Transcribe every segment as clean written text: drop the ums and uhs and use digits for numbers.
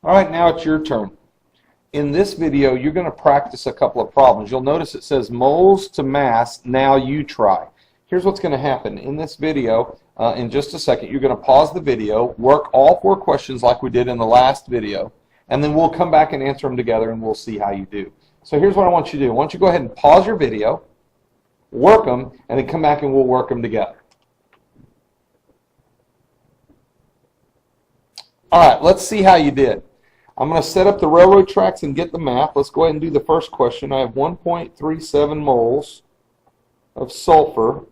All right, now it's your turn. In this video, you're going to practice a couple of problems. You'll notice it says moles to mass, now you try. Here's what's going to happen. In this video, in just a second, you're going to pause the video, work all 4 questions like we did in the last video, and then we'll come back and answer them together and we'll see how you do. So here's what I want you to do. I want you to go ahead and pause your video, work them, and then come back and we'll work them together. All right, let's see how you did. I'm going to set up the railroad tracks and get the math. Let's go ahead and do the first question. I have 1.37 moles of sulfur.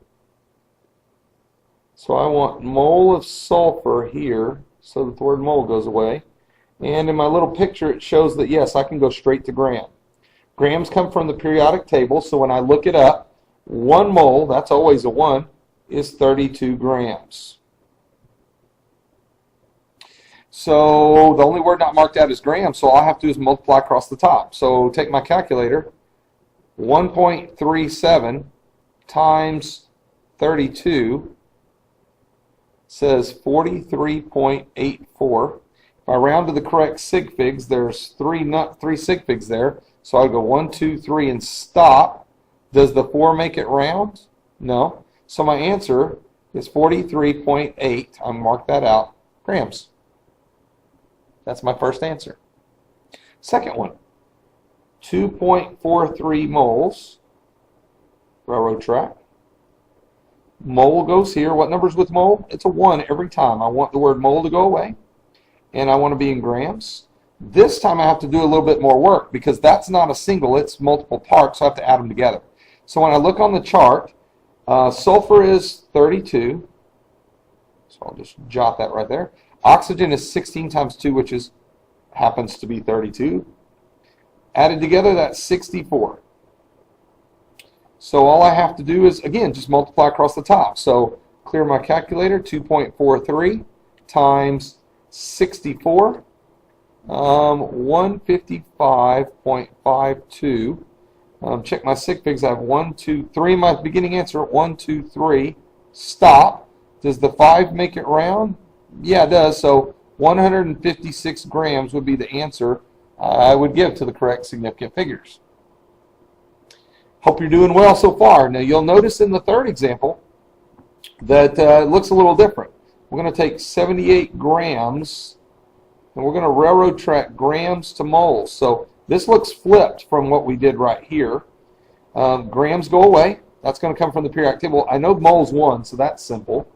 So I want mole of sulfur here so that the word mole goes away. And in my little picture it shows that yes, I can go straight to gram. Grams come from the periodic table, so when I look it up, 1 mole, that's always a 1, is 32 grams. So the only word not marked out is grams, so all I have to do is multiply across the top. So take my calculator, 1.37 times 32 says 43.84. If I round to the correct sig figs, there's 3 sig figs there, so I'll go 1, 2, 3 and stop. Does the 4 make it round? No. So my answer is 43.8, I'll mark that out, grams. That's my first answer. Second one, 2.43 moles, railroad track. Mole goes here. What number's with mole? It's a 1 every time. I want the word mole to go away, and I want to be in grams. This time I have to do a little bit more work because that's not a single, it's multiple parts, so I have to add them together. So when I look on the chart, sulfur is 32, so I'll just jot that right there. Oxygen is 16 times 2, which happens to be 32. Added together, that's 64. So all I have to do is, again, just multiply across the top. So clear my calculator, 2.43 times 64, 155.52. Check my sig figs. I have 1, 2, 3 in my beginning answer. 1, 2, 3. Stop. Does the 5 make it round? Yeah, it does. So 156 grams would be the answer I would give to the correct significant figures. Hope you're doing well so far. Now you'll notice in the third example that it looks a little different. We're going to take 78 grams and we're going to railroad track grams to moles. So this looks flipped from what we did right here. Grams go away. That's going to come from the periodic table. I know moles 1, so that's simple.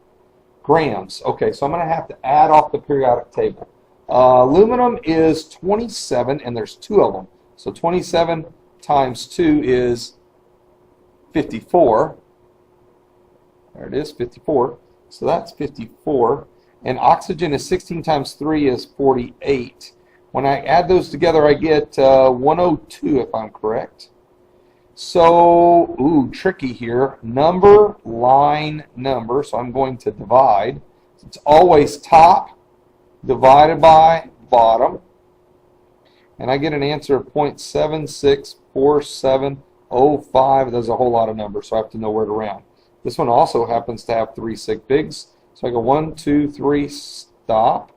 Grams. Okay, so I'm going to have to add off the periodic table. Aluminum is 27, and there's 2 of them. So 27 times 2 is 54. There it is, 54. So that's 54. And oxygen is 16 times 3 is 48. When I add those together, I get 102, if I'm correct. So, tricky here. Number, line, number. So I'm going to divide. It's always top divided by bottom. And I get an answer of 0.764705. There's a whole lot of numbers, so I have to know where to round. This one also happens to have 3 sig figs. So I go 1, 2, 3, stop.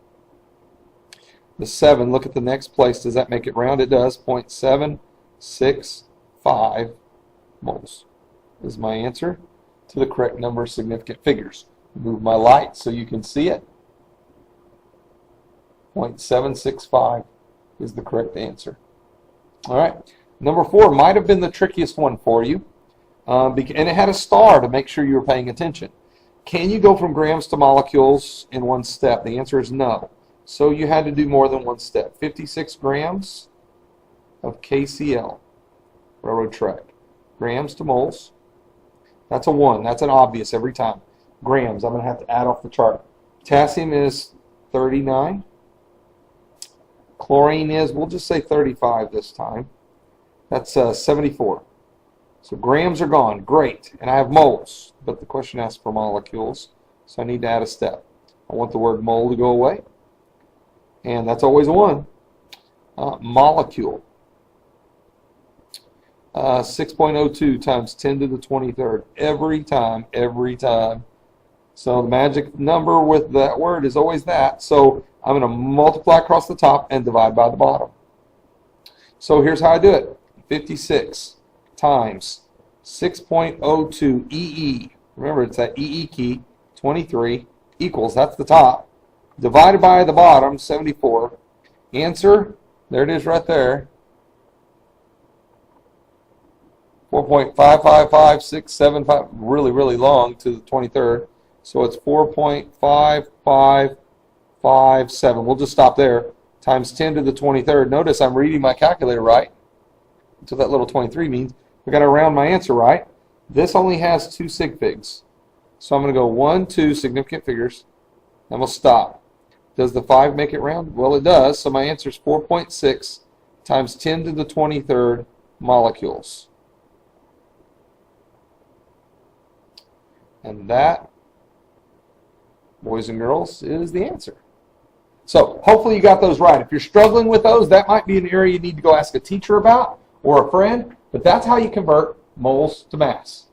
The 7, look at the next place. Does that make it round? It does. 0.765 moles is my answer to the correct number of significant figures. Move my light so you can see it. 0.765 is the correct answer. All right. Number 4 might have been the trickiest one for you, and it had a star to make sure you were paying attention. Can you go from grams to molecules in one step? The answer is no. So you had to do more than one step. 56 grams of KCl, railroad track. Grams to moles. That's a 1. That's an obvious every time. Grams. I'm going to have to add off the chart. Potassium is 39. Chlorine is, we'll just say 35 this time. That's 74. So grams are gone. Great. And I have moles. But the question asks for molecules. So I need to add a step. I want the word mole to go away. And that's always a 1. Molecule. 6.02 times 10 to the 23rd. Every time So the magic number with that word is always that. So I'm going to multiply across the top and divide by the bottom. So here's how I do it. 56 times 6.02 EE. Remember, it's that EE key, 23, equals, that's the top, divided by the bottom, 74. Answer, there it is right there, 4.555675, really, really long to the 23rd. So it's 4.5557. We'll just stop there. Times 10 to the 23rd. Notice I'm reading my calculator right. So that little 23 means we got to round my answer right. This only has 2 sig figs. So I'm going to go 1, 2 significant figures, and we'll stop. Does the 5 make it round? Well, it does. So my answer is 4.6 times 10 to the 23rd molecules. And that, boys and girls, is the answer. So hopefully you got those right. If you're struggling with those, that might be an area you need to go ask a teacher about or a friend, but that's how you convert moles to mass.